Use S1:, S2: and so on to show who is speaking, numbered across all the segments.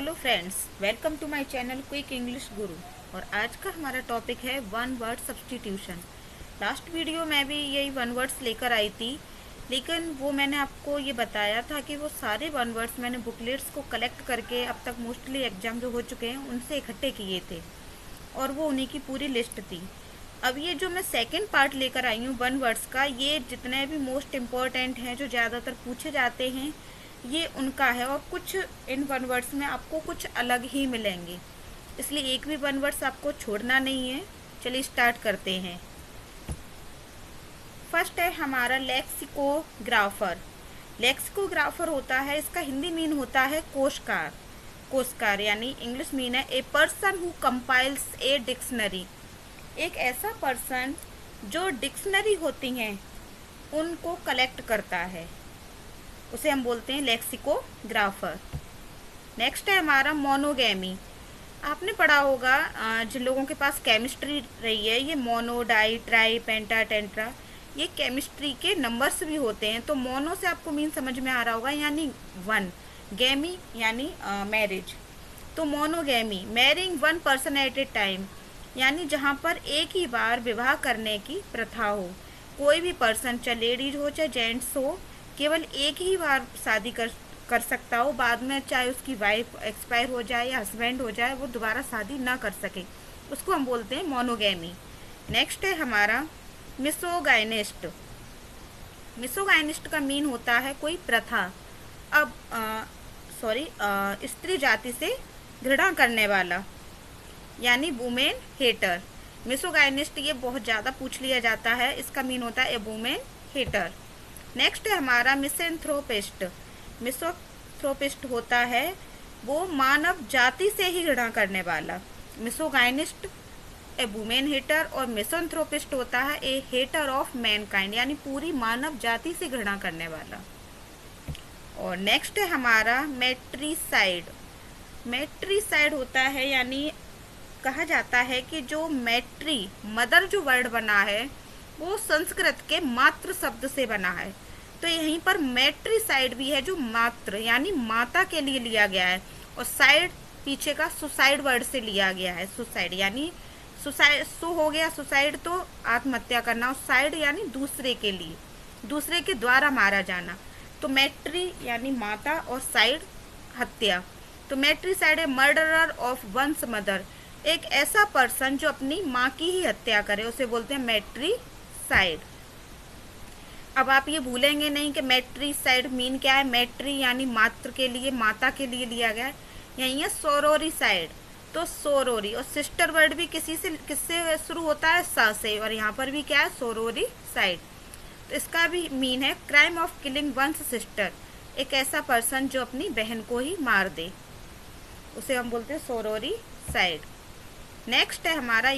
S1: Hello friends, welcome to my channel quick English guru. और आज का हमारा टॉपिक है one word substitution. Last video में भी यही वन वर्ड्स लेकर आई थी, लेकिन वो मैंने आपको ये बताया था कि वो सारे वन वर्ड्स मैंने बुकलेट्स को कलेक्ट करके अब तक मोस्टली एग्जाम जो हो चुके हैं उनसे इकट्ठे किए थे और वो उन्हीं की पूरी लिस्ट थी। अब ये जो मैं सेकेंड पार्ट लेकर आई हूँ वन वर्ड्स का, ये जितने भी मोस्ट इम्पॉर्टेंट हैं जो ज़्यादातर पूछे जाते हैं ये उनका है, और कुछ इन वन वर्ड्स में आपको कुछ अलग ही मिलेंगे, इसलिए एक भी वन वर्ड्स आपको छोड़ना नहीं है। चलिए स्टार्ट करते हैं। फर्स्ट है हमारा लेक्सिकोग्राफर। लेक्सिकोग्राफर होता है, इसका हिंदी मीन होता है कोशकार। कोशकार यानी इंग्लिश मीन है a person who compiles a dictionary. एक ऐसा पर्सन जो डिक्शनरी होती हैं उनको कलेक्ट करता है, उसे हम बोलते हैं लेक्सिकोग्राफर। नेक्स्ट है हमारा मोनोगैमी। आपने पढ़ा होगा जिन लोगों के पास केमिस्ट्री रही है, ये मोनो, डाई, ट्राई, पेंटा, टेंट्रा, ये केमिस्ट्री के नंबर्स भी होते हैं। तो मोनो से आपको मीन समझ में आ रहा होगा, यानी वन, गैमी यानी मैरिज। तो monogamy, marrying one person at A time, यानी जहाँ पर एक ही बार विवाह करने की प्रथा हो। कोई भी पर्सन, चाहे लेडीज हो चाहे जेंट्स हो, केवल एक ही बार शादी कर सकता हो, बाद में चाहे उसकी वाइफ एक्सपायर हो जाए या हस्बैंड हो जाए वो दोबारा शादी ना कर सके, उसको हम बोलते हैं मोनोगैमी। नेक्स्ट है हमारा मिसोगाइनिस्ट। मिसोगाइनिस्ट का मीन होता है कोई प्रथा। अब स्त्री जाति से घृणा करने वाला, यानी वुमेन हेटर। मिसोगाइनिस्ट ये बहुत ज़्यादा पूछ लिया जाता है, इसका मीन होता है ए वुमेन हेटर। नेक्स्ट है हमारा मिसेंथ्रोपिस्ट। मिसोथ्रोपिस्ट होता है वो मानव जाति से ही घृणा करने वाला। मिसोगाइनिस्ट ए वुमेन हेटर, और मिसेंथ्रोपिस्ट होता है ए हेटर ऑफ मैनकाइंड, यानी पूरी मानव जाति से घृणा करने वाला। और नेक्स्ट है हमारा मैट्रिसाइड। मैट्रिसाइड होता है, यानी कहा जाता है कि जो मैट्री, मदर जो वर्ड बना है वो संस्कृत के मातृ शब्द से बना है। तो यहीं पर मैट्रिसाइड भी है जो मातृ यानी माता के लिए लिया गया है, और साइड पीछे का सुसाइड वर्ड से लिया गया है। सुसाइड यानी सुसाइड, सु हो गया सुसाइड तो आत्महत्या करना, और साइड यानी दूसरे के लिए, दूसरे के द्वारा मारा जाना। तो मैट्री यानी माता और साइड हत्या। तो मैट्रिसाइड है मर्डरर ऑफ वंस मदर, एक ऐसा पर्सन जो अपनी माँ की ही हत्या करे, उसे बोलते हैं मैट्रिसाइड। अब आप ये भूलेंगे नहीं कि मैट्रिसाइड मीन क्या है। मैट्री यानी मातृ के लिए, माता के लिए लिया गया है। यही है सोरोरिसाइड, तो सोरोरी, और सिस्टर वर्ड भी किससे शुरू होता है, सा से, और यहाँ पर भी क्या है, सोरोरिसाइड। तो इसका भी मीन है crime of killing one's sister, एक ऐसा पर्सन जो अपनी बहन को ही मार दे, उसे हम बोलते हैं सोरोरिसाइड। नेक्स्ट है हमारा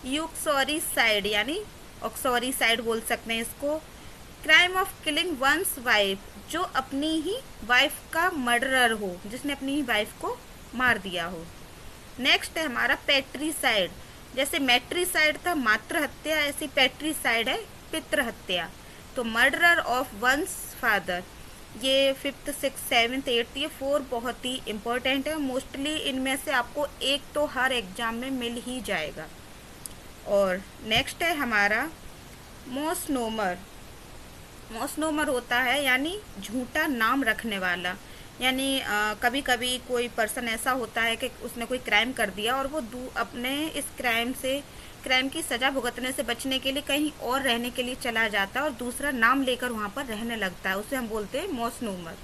S1: यूक्सोरिसाइड, यानी ऑक्सोरिसाइड बोल सकते हैं इसको। Crime of killing one's wife, जो अपनी ही वाइफ का मर्डरर हो, जिसने अपनी ही वाइफ को मार दिया हो। नेक्स्ट है हमारा पैट्रिसाइड। जैसे मैट्रिसाइड था मातृ हत्या, ऐसी पैट्रिसाइड है पितृ हत्या। तो मर्डरर ऑफ वंस फादर, ये 5th 6th 7th 8th ये 4 बहुत ही इम्पोर्टेंट है। मोस्टली इनमें से आपको एक तो हर एग्जाम में मिल ही जाएगा। और नेक्स्ट है हमारा मोसनोमर। मोसनोमर होता है यानी झूठा नाम रखने वाला, यानी कभी कभी कोई पर्सन ऐसा होता है कि उसने कोई क्राइम कर दिया और वो अपने इस क्राइम की सज़ा भुगतने से बचने के लिए कहीं और रहने के लिए चला जाता है और दूसरा नाम लेकर वहाँ पर रहने लगता है, उसे हम बोलते हैं misnomer.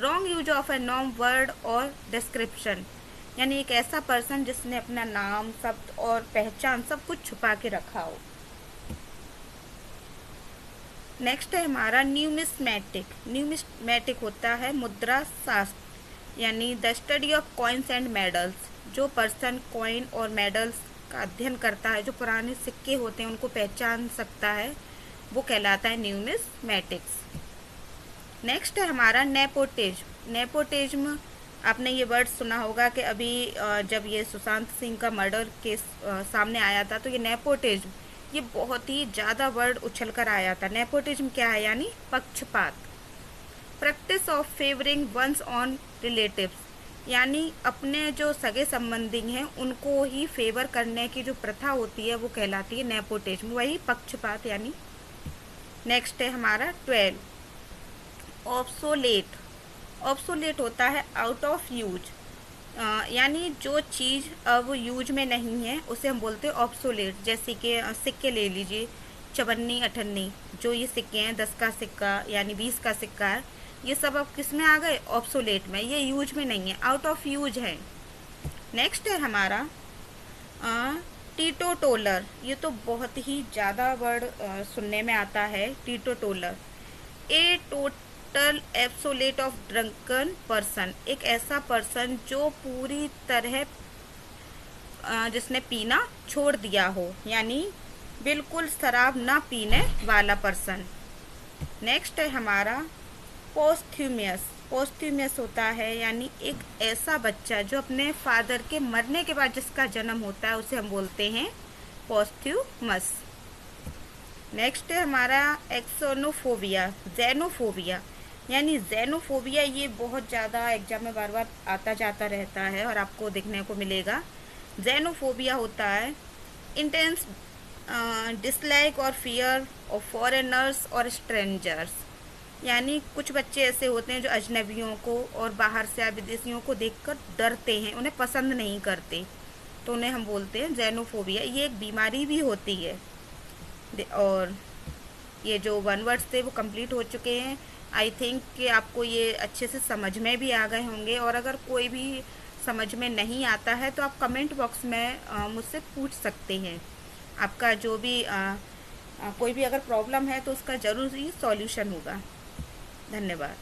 S1: Wrong use of a name, word और डिस्क्रिप्शन, यानी एक ऐसा पर्सन जिसने अपना नाम, शब्द और पहचान सब कुछ छुपा के रखा हो। नेक्स्ट है हमारा न्यूमिस्मेटिक। न्यूमिस्मेटिक होता है मुद्रा शास्त्र, यानी the study of coins and medals. जो पर्सन कॉइन और मेडल्स का अध्ययन करता है, जो पुराने सिक्के होते हैं उनको पहचान सकता है, वो कहलाता है न्यूमिस्मेटिक्स। नेक्स्ट है हमारा नेपोटिज्म। नेपोटिज्म, आपने ये वर्ड सुना होगा कि अभी जब ये सुशांत सिंह का मर्डर केस सामने आया था, तो ये नेपोटिज्म, ये बहुत ही ज़्यादा वर्ड उछल कर आया था। नेपोटिज्म क्या है, यानी पक्षपात। Practice of favouring one's own relatives, यानी अपने जो सगे संबंधी हैं उनको ही फेवर करने की जो प्रथा होती है वो कहलाती है नेपोटिज्म, वही पक्षपात यानी। नेक्स्ट है हमारा 12 ऑब्सोलेट। ऑब्सोलेट होता है आउट ऑफ यूज, यानी जो चीज़ अब यूज में नहीं है उसे हम बोलते हैं ऑब्सोलेट। जैसे कि सिक्के ले लीजिए, 54 58, जो ये सिक्के हैं 10 का सिक्का यानी 20 का सिक्का है, ये सब अब किस में आ गए, ऑब्सोलेट में, ये यूज में नहीं है, आउट ऑफ यूज है। नेक्स्ट है हमारा टीटोटोलर। ये तो बहुत ही ज़्यादा वर्ड सुनने में आता है, teetotaler. A total obsolete of drunken person, एक ऐसा पर्सन जो पूरी तरह जिसने पीना छोड़ दिया हो, यानी बिल्कुल शराब ना पीने वाला पर्सन। नेक्स्ट है हमारा पोस्थ्यूमियस। पोस्थ्यूमियस होता है यानी एक ऐसा बच्चा जो अपने फादर के मरने के बाद जिसका जन्म होता है उसे हम बोलते हैं पोस्थ्यूमस। नेक्स्ट है हमारा एक्सोनोफोबिया, जेनोफोबिया, यानी जेनोफोबिया ये बहुत ज़्यादा एग्जाम में बार बार आता जाता रहता है और आपको देखने को मिलेगा। जेनोफोबिया होता है इंटेंस डिसलाइक और फियर ऑफ फॉरेनर्स और स्ट्रेंजर्स, यानी कुछ बच्चे ऐसे होते हैं जो अजनबियों को और बाहर से आए विदेशियों को देखकर डरते हैं, उन्हें पसंद नहीं करते, तो उन्हें हम बोलते हैं जेनोफोबिया। ये एक बीमारी भी होती है। और ये जो 1 वर्ड्स थे वो कंप्लीट हो चुके हैं। आई थिंक कि आपको ये अच्छे से समझ में भी आ गए होंगे, और अगर कोई भी समझ में नहीं आता है तो आप कमेंट बॉक्स में मुझसे पूछ सकते हैं। आपका जो भी कोई भी अगर प्रॉब्लम है तो उसका ज़रूर ही सॉल्यूशन होगा। धन्यवाद।